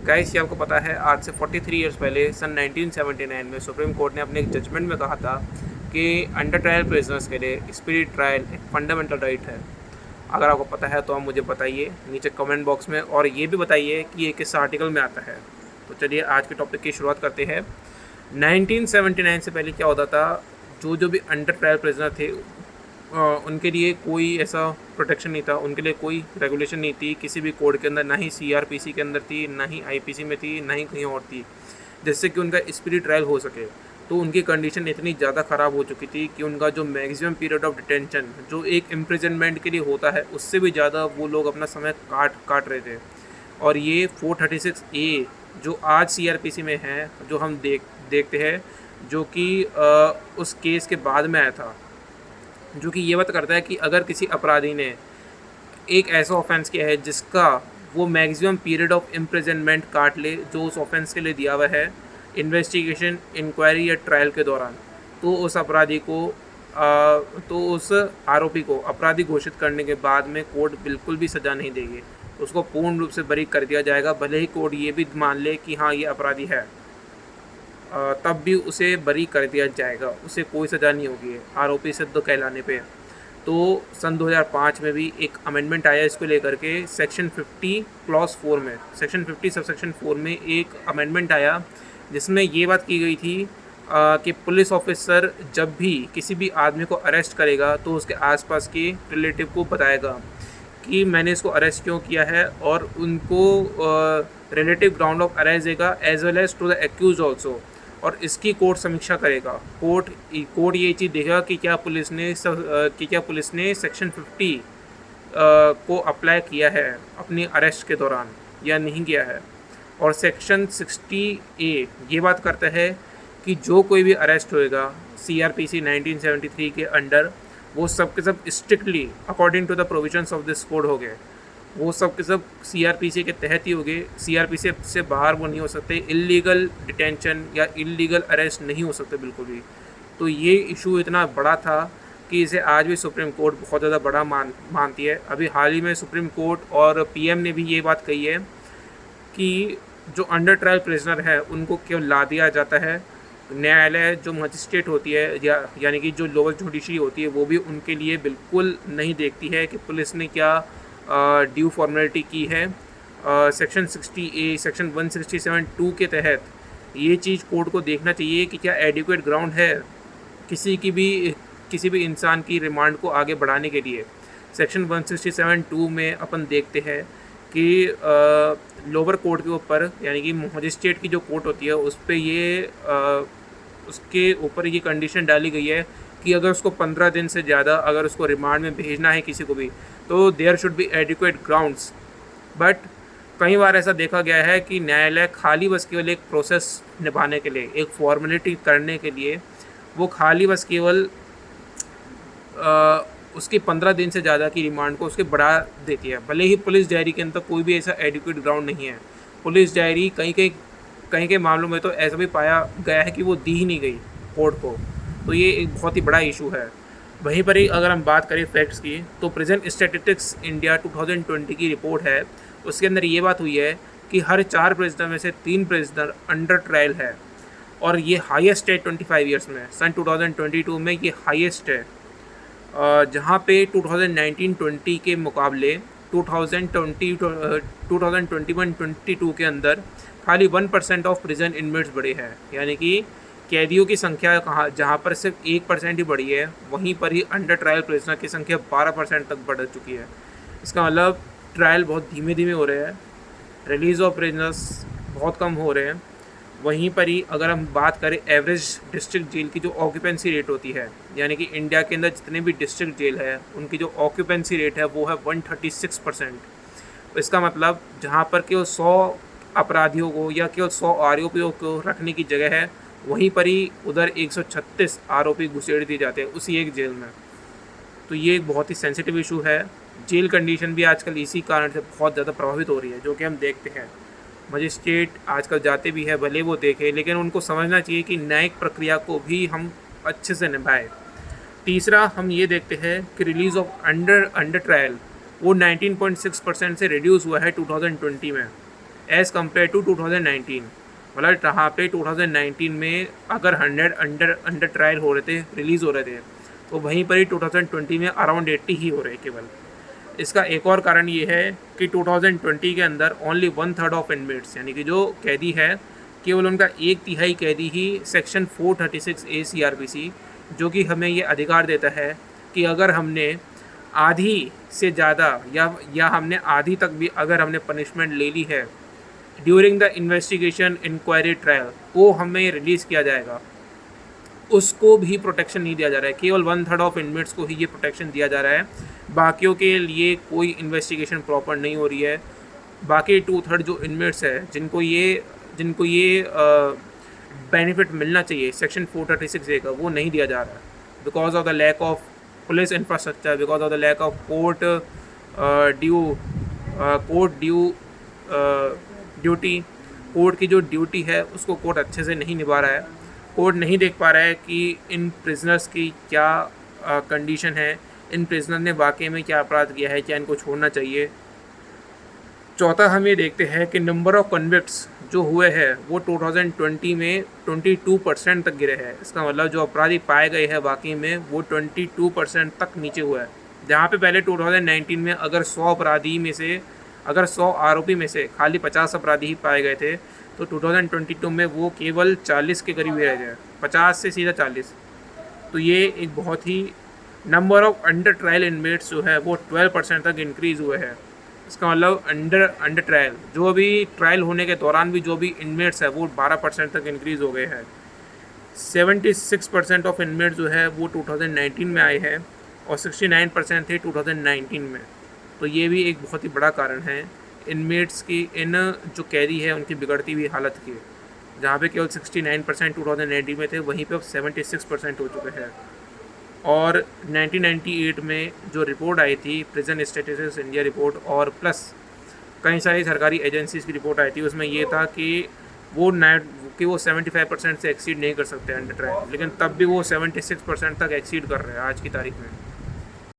Guys, ये आपको पता है आज से 43 ईयर्स पहले सन 1979 में सुप्रीम कोर्ट ने अपने एक जजमेंट में कहा था कि अंडर ट्रायल प्रिजनर्स के लिए स्पीडी ट्रायल एक फंडामेंटल राइट है। अगर आपको पता है तो आप मुझे बताइए नीचे कमेंट बॉक्स में, और ये भी बताइए कि ये किस आर्टिकल में आता है। तो चलिए आज के टॉपिक की शुरुआत करते हैं। 1979 से पहले क्या होता था, जो भी अंडर ट्रायल प्रिजनर थे उनके लिए कोई ऐसा प्रोटेक्शन नहीं था, उनके लिए कोई रेगुलेशन नहीं थी किसी भी कोड के अंदर, ना ही सीआरपीसी के अंदर थी, ना ही आईपीसी में थी, ना ही कहीं और थी, जिससे कि उनका स्पीडी ट्रायल हो सके। तो उनकी कंडीशन इतनी ज़्यादा ख़राब हो चुकी थी कि उनका जो मैक्सिमम पीरियड ऑफ डिटेंशन जो एक इम्प्रिजनमेंट के लिए होता है, उससे भी ज़्यादा वो लोग अपना समय काट रहे थे। और ये 436A जो आज सीआरपीसी में है, जो हम देखते हैं, जो कि उस केस के बाद में आया था, जो कि ये बात करता है कि अगर किसी अपराधी ने एक ऐसा ऑफेंस किया है जिसका वो मैक्सिमम पीरियड ऑफ इम्प्रिजनमेंट काट ले जो उस ऑफेंस के लिए दिया हुआ है इन्वेस्टिगेशन, इंक्वायरी या ट्रायल के दौरान, तो उस अपराधी को तो उस आरोपी को अपराधी घोषित करने के बाद में कोर्ट बिल्कुल भी सज़ा नहीं देगी, उसको पूर्ण रूप से बरी कर दिया जाएगा। भले ही कोर्ट ये भी मान ले कि हाँ ये अपराधी है, तब भी उसे बरी कर दिया जाएगा, उसे कोई सज़ा नहीं होगी आरोपी सिद्ध कहलाने पे। तो सन 2005 में भी एक अमेंडमेंट आया इसको लेकर के, सेक्शन 50 क्लॉज 4 में, सेक्शन 50 सब सेक्शन 4 में एक अमेंडमेंट आया जिसमें ये बात की गई थी कि पुलिस ऑफिसर जब भी किसी भी आदमी को अरेस्ट करेगा तो उसके आसपास के रिलेटिव को बताएगा कि मैंने इसको अरेस्ट क्यों किया है, और उनको रिलेटिव ग्राउंड ऑफ अरेस्ट देगा as well as to the accused also, और इसकी कोर्ट समीक्षा करेगा। कोर्ट ये चीज़ देखेगा कि क्या पुलिस ने सेक्शन 50 को अप्लाई किया है अपनी अरेस्ट के दौरान या नहीं किया है। और सेक्शन 60A ये बात करता है कि जो कोई भी अरेस्ट होएगा सीआरपीसी 1973 के अंडर, वो सब के सब strictly according to the provisions of this code हो गए, वो सब के सब सीआरपीसी के तहत ही हो गए। सीआरपीसी से बाहर वो नहीं हो सकते, इल्लीगल डिटेंशन या इल्लीगल अरेस्ट नहीं हो सकते बिल्कुल भी। तो ये इशू इतना बड़ा था कि इसे आज भी सुप्रीम कोर्ट बहुत ज़्यादा बड़ा मानती है। अभी हाल ही में सुप्रीम कोर्ट और पीएम ने भी ये बात कही है कि जो अंडर ट्रायल प्रिजनर है उनको केवल ला दिया जाता है, न्यायालय जो मजिस्ट्रेट होती है यानी कि जो लोअर जुडिशरी होती है, वो भी उनके लिए बिल्कुल नहीं देखती है कि पुलिस ने क्या ड्यू फॉर्मेलिटी की है। सेक्शन 60A सेक्शन 167(2) के तहत ये चीज़ कोर्ट को देखना चाहिए कि क्या एडिक्वेट ग्राउंड है किसी भी इंसान की रिमांड को आगे बढ़ाने के लिए। सेक्शन 167(2) में अपन देखते हैं कि लोअर कोर्ट के ऊपर, यानी कि मजिस्ट्रेट की जो कोर्ट होती है, उस पर उसके ऊपर ये कंडीशन डाली गई है कि अगर उसको 15 दिन से ज़्यादा अगर उसको रिमांड में भेजना है किसी को भी, तो there should be adequate grounds. But कई बार ऐसा देखा गया है कि न्यायालय खाली बस केवल एक प्रोसेस निभाने के लिए, एक फॉर्मेलिटी करने के लिए, वो खाली बस केवल उसकी 15 दिन से ज़्यादा की रिमांड को उसके बढ़ा देती है। भले ही पुलिस डायरी के अंदर कोई भी ऐसा एडिक्वेट ग्राउंड नहीं है। पुलिस डायरी कहीं के मामलों में तो ऐसा भी पाया गया है कि वो दी ही नहीं गई कोर्ट को। तो ये एक बहुत ही बड़ा इशू है। वहीं पर ही अगर हम बात करें फैक्ट्स की, तो प्रेजेंट स्टैटिस्टिक्स इंडिया 2020 की रिपोर्ट है, उसके अंदर ये बात हुई है कि हर 4 प्रिजनर में से 3 प्रिजनर अंडर ट्रायल है, और ये हाईएस्ट है 25 ईयर्स में। सन 2022 में ये हाईएस्ट है, जहाँ पे 2019-20 के मुकाबले 2021-22 के अंदर खाली 1% ऑफ प्रिजन इनमेट्स बढ़े हैं, यानी कि कैदियों की संख्या जहाँ पर सिर्फ 1% ही बढ़ी है, वहीं पर ही अंडर ट्रायल प्रिजनर की संख्या 12% तक बढ़ चुकी है। इसका मतलब ट्रायल बहुत धीमे धीमे हो रहे हैं, रिलीज़ ऑफ प्रिजनर्स बहुत कम हो रहे हैं। वहीं पर ही अगर हम बात करें एवरेज डिस्ट्रिक्ट जेल की जो ऑक्यूपेंसी रेट होती है, यानी कि इंडिया के अंदर जितने भी डिस्ट्रिक्ट जेल है उनकी जो ऑक्यूपेंसी रेट है वो है 136%। इसका मतलब जहाँ पर केवल 100 अपराधियों को या केवल 100 आरोपियों को रखने की जगह है, वहीं पर ही उधर 136 आरोपी घुसेड़ दिए जाते हैं उसी एक जेल में। तो ये एक बहुत ही सेंसिटिव इशू है। जेल कंडीशन भी आजकल इसी कारण से बहुत ज़्यादा प्रभावित हो रही है, जो कि हम देखते हैं। मजिस्ट्रेट आजकल जाते भी है, भले वो देखें, लेकिन उनको समझना चाहिए कि न्यायिक प्रक्रिया को भी हम अच्छे से निभाएं। तीसरा हम ये देखते हैं कि रिलीज़ ऑफ अंडर ट्रायल वो 19.6% से रिड्यूस हुआ है 2020 में। As compare to 2019। मतलब जहाँ पे 2019 में अगर 100 अंडर ट्रायल हो रहे थे, रिलीज़ हो रहे थे, तो वहीं पर ही 2020 में अराउंड 80 ही हो रहे केवल। इसका एक और कारण ये है कि 2020 के अंदर ओनली 1/3 ऑफ इनमेट्स, यानी कि जो कैदी है केवल उनका 1/3 कैदी ही सेक्शन 436A CRPC, जो कि हमें ये अधिकार देता है कि अगर हमने आधी से ज़्यादा या हमने आधी तक भी अगर हमने पनिशमेंट ले ली है during the investigation inquiry trial, वो हमें रिलीज़ किया जाएगा। उसको भी प्रोटेक्शन नहीं दिया जा रहा है, केवल 1/3 ऑफ इनमेट्स को ही ये प्रोटेक्शन दिया जा रहा है। बाकियों के लिए कोई इन्वेस्टिगेशन प्रॉपर नहीं हो रही है। बाकी 2/3 जो इनमेट्स है जिनको ये बेनिफिट मिलना चाहिए सेक्शन 436A का, वो नहीं दिया जा रहा है because of the lack of police infrastructure, because of the lack of court duty. Court की जो ड्यूटी है उसको कोर्ट अच्छे से नहीं निभा रहा है। कोर्ट नहीं देख पा रहा है कि इन प्रिजनर्स की क्या कंडीशन है, इन प्रिजनर ने वाकई में क्या अपराध किया है, क्या इनको छोड़ना चाहिए। चौथा हम ये देखते हैं कि नंबर ऑफ कन्विक्ट्स जो हुए हैं वो 2020 में 22% तक गिरे हैं। इसका मतलब जो अपराधी पाए गए हैं वाकई में वो 22% तक नीचे हुआ है। जहाँ पे पहले 2019 में अगर 100 आरोपी में से खाली 50 अपराधी ही पाए गए थे, तो 2022 में वो केवल 40 के करीब ही रह गए, 50 से सीधा 40। तो ये एक बहुत ही number of under trial inmates जो है वो 12% तक इंक्रीज़ हुए हैं। इसका मतलब अंडर ट्रायल, जो अभी ट्रायल होने के दौरान भी जो भी इनमेट्स है वो 12% तक इंक्रीज़ हो गए हैं। 76% ऑफ इनमेट्स जो है वो 2019 में आए हैं और 69% थे 2019 में। तो ये भी एक बहुत ही बड़ा कारण है इनमेट्स की, इन जो कैदी है उनकी बिगड़ती हुई हालत की। जहाँ पे केवल 69% 2019 में थे, वहीं पे अब 76% हो चुके हैं। और 1998 में जो रिपोर्ट आई थी प्रिजन स्टेटस इंडिया रिपोर्ट, और प्लस कई सारी सरकारी एजेंसीज़ की रिपोर्ट आई थी, उसमें ये था कि वो 75% से एक्सीड नहीं कर सकते अंडर ट्रायल, लेकिन तब भी वो 76% तक एक्सीड कर रहे हैं आज की तारीख में।